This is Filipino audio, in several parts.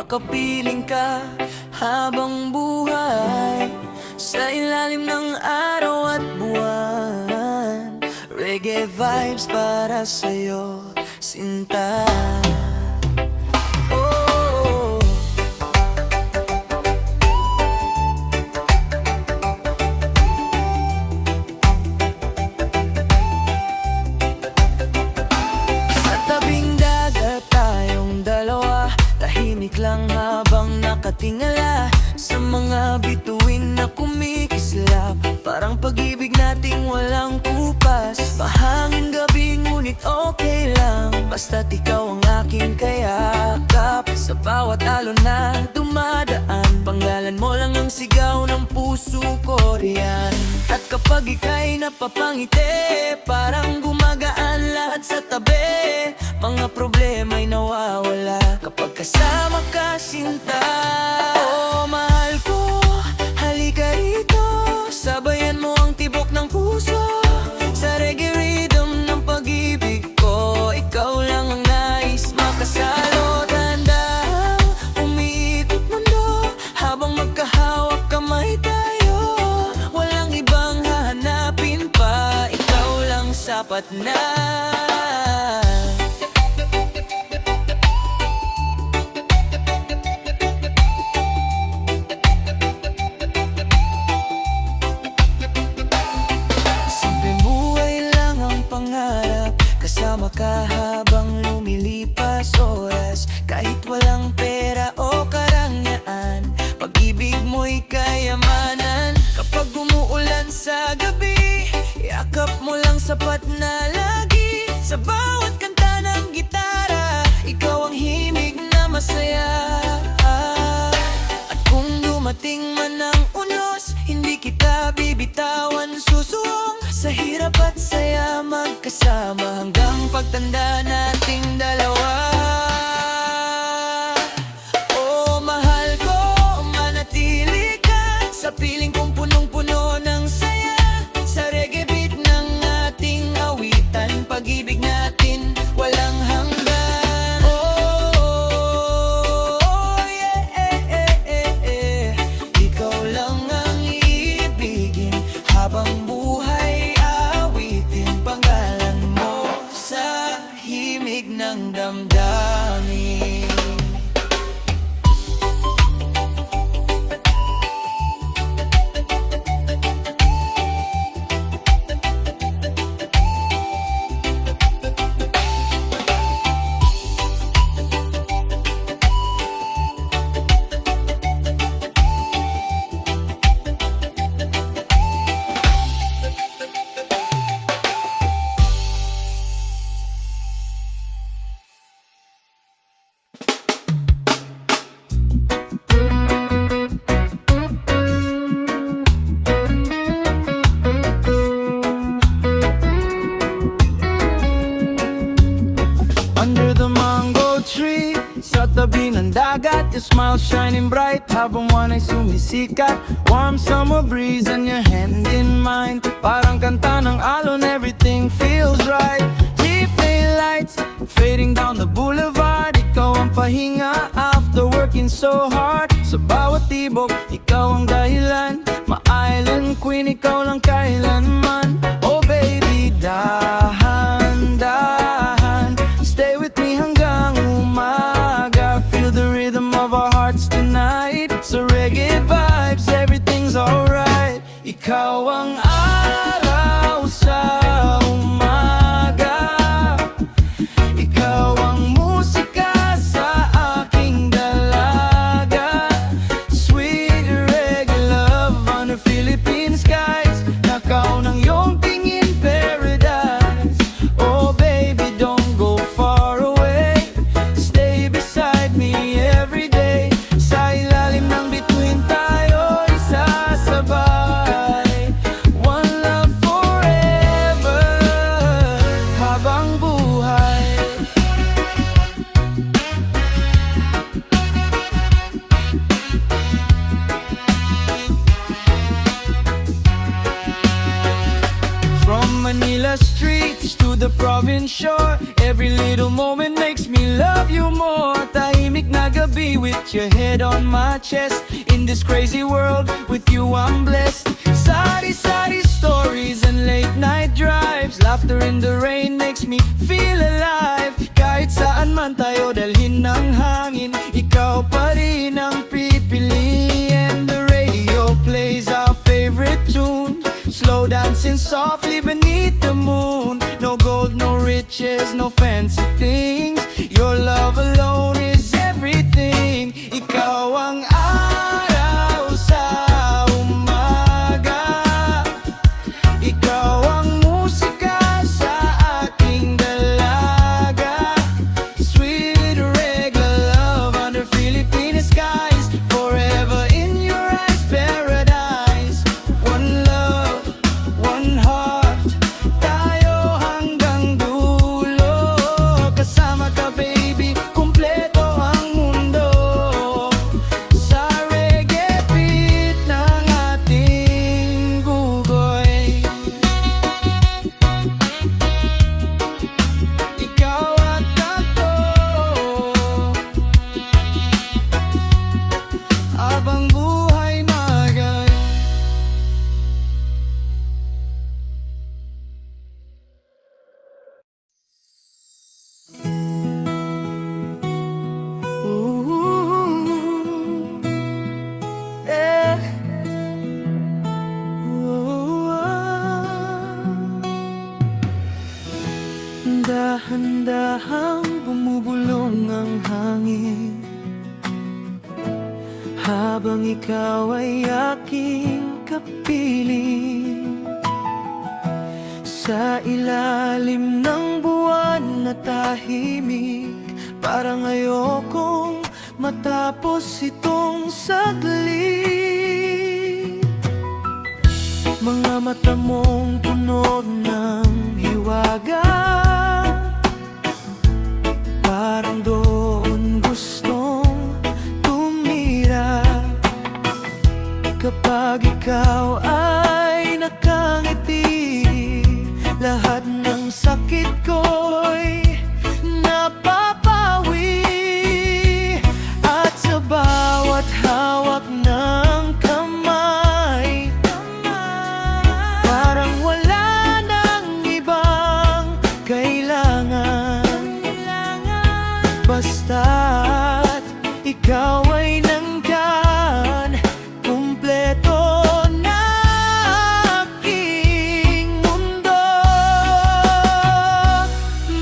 makapiling ka habang buhay sa ilalim ng araw at buwan. Reggae vibes para sa'yo, sinta. Oh. Sa tabing dagat tayong dalawa, tahimik lang habang nakatingala sa mga bituin na kumikislap. Parang pag-ibig nating walang kupas, mahangin gabi ngunit okay lang, basta't ikaw ang aking kayakap. Sa bawat alon na dumadaan, pangalan mo lang ang sigaw ng puso ko riyan. At kapag ika'y napapangiti, parang gumagaan lahat sa tabi. Mga problema'y nawawala kapag kasama ka, sinta. Oh, mahal ko, halika rito, sabayan mo ang tibok ng puso sa reggae rhythm ng pag-ibig ko. Ikaw lang ang nais makasalo, tandang umiikot mundo habang magkahawak kamay tayo. Walang ibang hahanapin pa, ikaw lang sapat na. Kasama ka habang lumilipas oras, kahit walang pera o karangyaan. Pag-ibig mo'y kayamanan. Kapag umuulan sa gabi, yakap mo lang sapat na lagi. Sa bawat kanta ng gitara, ikaw ang himig na masaya. At kung dumating man ang unos, hindi kita bibitawan, susuong sa hirap at saya, magkasama hanggang pagtanda nating dalawa. Oh, mahal ko, manatili ka sa piling kong punong-puno ng saya. Sa reggae beat ng ating awitan, pag-ibig natin walang hanggan. Oh, yeah. Ikaw lang ang iibigin habang buhay, awitin pangalan mo sa himig ng damdamin. Under the mango tree, sa tabi ng dagat, your smile shining bright habang buwan ay sumisikat. Warm summer breeze and your hand in mine, parang kanta ng alon, everything feels right. Jeepney lights fading down the boulevard, ikaw ang pahinga after working so hard. Sa bawat tibok, ikaw ang dahilan, ma-island queen, ikaw lang kailanman. Oh baby, dahan-dahan, stay with me hanggang umaga. Feel the rhythm of our hearts tonight. So reggae vibes, everything's alright. Ikaw ang araw sa umaga, ikaw ang musika sa aking dalaga. Sweet running short. Every little moment makes me love you more. Tahimik na gabi with your head on my chest. In this crazy world, with you I'm blessed. Sari-sari stories and late night drives. Laughter in the rain makes me feel alive. Kahit saan man tayo dalhin ng hangin, ikaw pa rin ang pipili. And the radio plays our favorite tune, slow dancing softly beneath the moon. No gold, no riches, no fancy things. Your love alone is everything. Ikaw ang araw sa umaga, ikaw ang musika sa aking dalaga. Sweet regular love under Philippine skies, forever in your eyes, paradise. One love, one heart, tayo hanggang dulo. Kasama ka baby, kumpleto ang mundo. Sa reggae beat ng ating gugoy, ikaw at ako, habang buhay magay. Ooh, eh. Ooh, dahan-dahang bumubulong ang hangin, habang ikaw ay aking kapiling. Sa ilalim ng buwan na tahimik, parang ayokong matapos itong saglit. Mga mata mong puno ng hiwaga, parang doon gustong tumira. Kapag ikaw ay nakangiti, lahat ng sakit ko'y napapawi. At sa bawat hawak ng kamay, parang wala nang ibang kailangan. Basta't ikaw ay nandyan, kumpleto na aking mundo.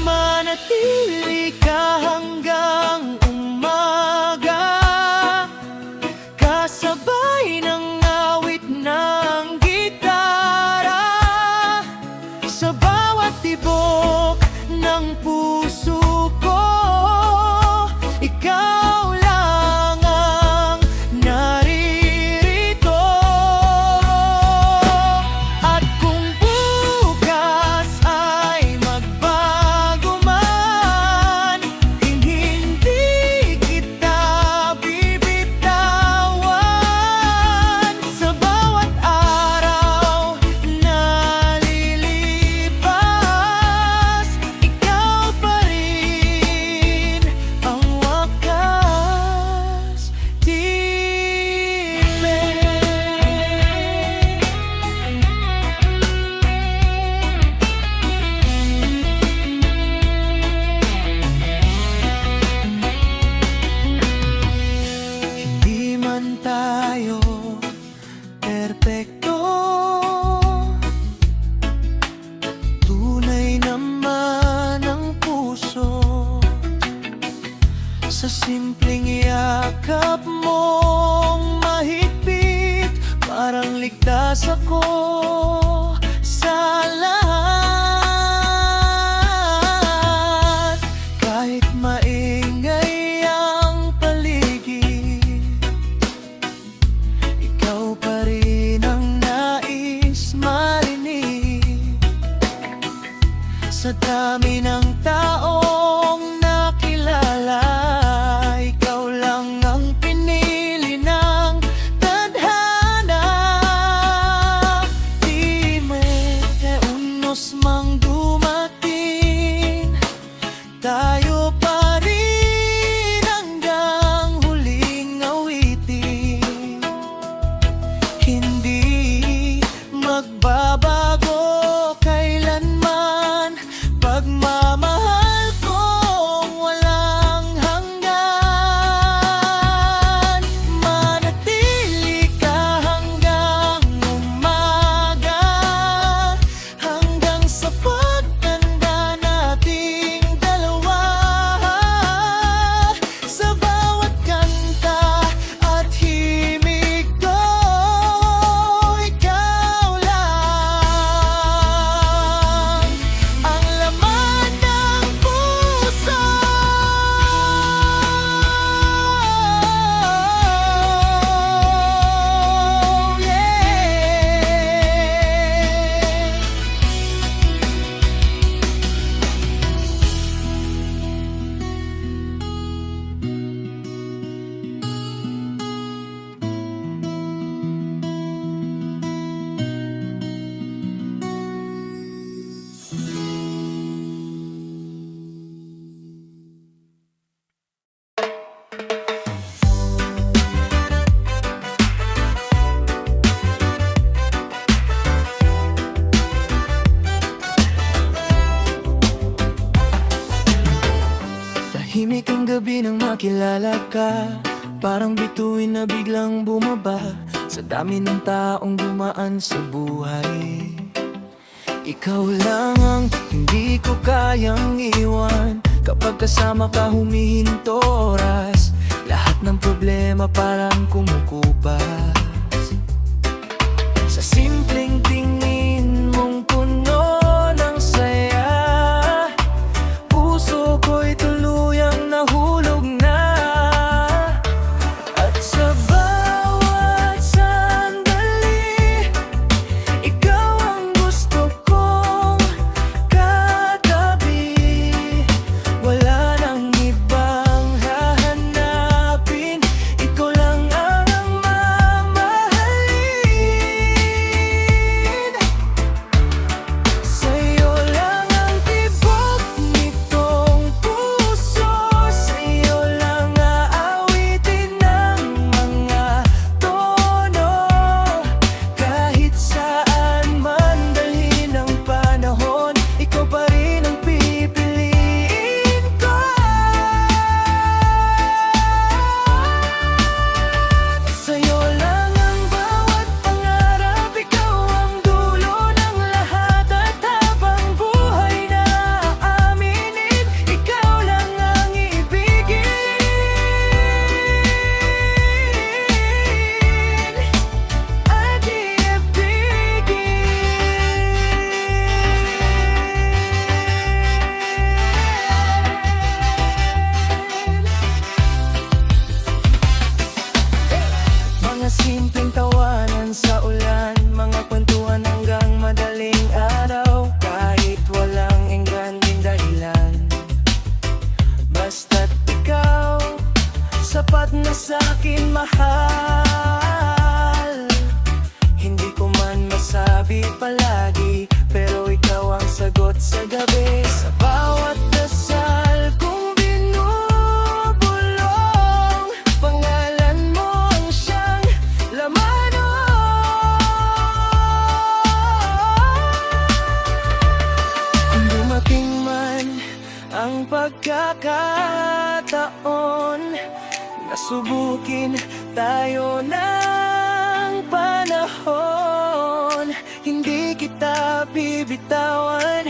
Manatili ka hanggang umaga, kasabay ng awit ng gitara. Sa bawat tibok ng puso ko, ikaw lang ang naririto. At kung bukas ay magbago man, hindi kita bibitawan. Sa bawat araw na lilipas, ikaw pa rin ang wakas. Hindi man tayo perpekto, tunay naman ang puso. Sa simpleng yakap mong mahigpit, parang ligtas ako sa lahat. Kahit maingay ang paligid, ikaw pa rin ang nais marinig. Sa dami ng taong nakilala, ikaw lang ang pinili ng tadhana. Di may unos mang dumating, Tahimik ang gabi nang makilala ka, parang bituin na biglang bumaba sa dami ng taong dumaan sa buhay. Ikaw lang ang hindi ko kayang iwan, kapag kasama ka humihinto oras, lahat ng problema parang kumukupas. Sa simpleng tingin mong puno ng saya, puso ko'y tuluyang nahulog na. At sa bawat sandali, ikaw ang gusto kong katabi. Wala nang ibang hahanapin, ikaw lang ang mamahalin. Sa'yo lang ang tibok nitong puso, sa'yo lang aawitin ng mga tono. Kahit saan man dalhin ang panahon, ikaw pa rin ang pipiliin ko. Sa'yo lang ang bawat pangarap, ikaw ang dulo ng lahat. At habang buhay na aaminin, ikaw lang ang ibigin at iibigin. Mga simpleng tawanan sa ulan, mga kwentuhan hanggang madaling araw, kahit walang engranding dahilan. Basta't ikaw, sapat na sa'kin, mahal. Hindi ko man masabi palagi, pero ikaw ang sagot sa gabi. Sa bawat dasal kong binubulong, pangalan mo ang siyang laman. Kung dumating man ang pagkakataon, nasubukin tayo ng panahon, hindi kita bibitawan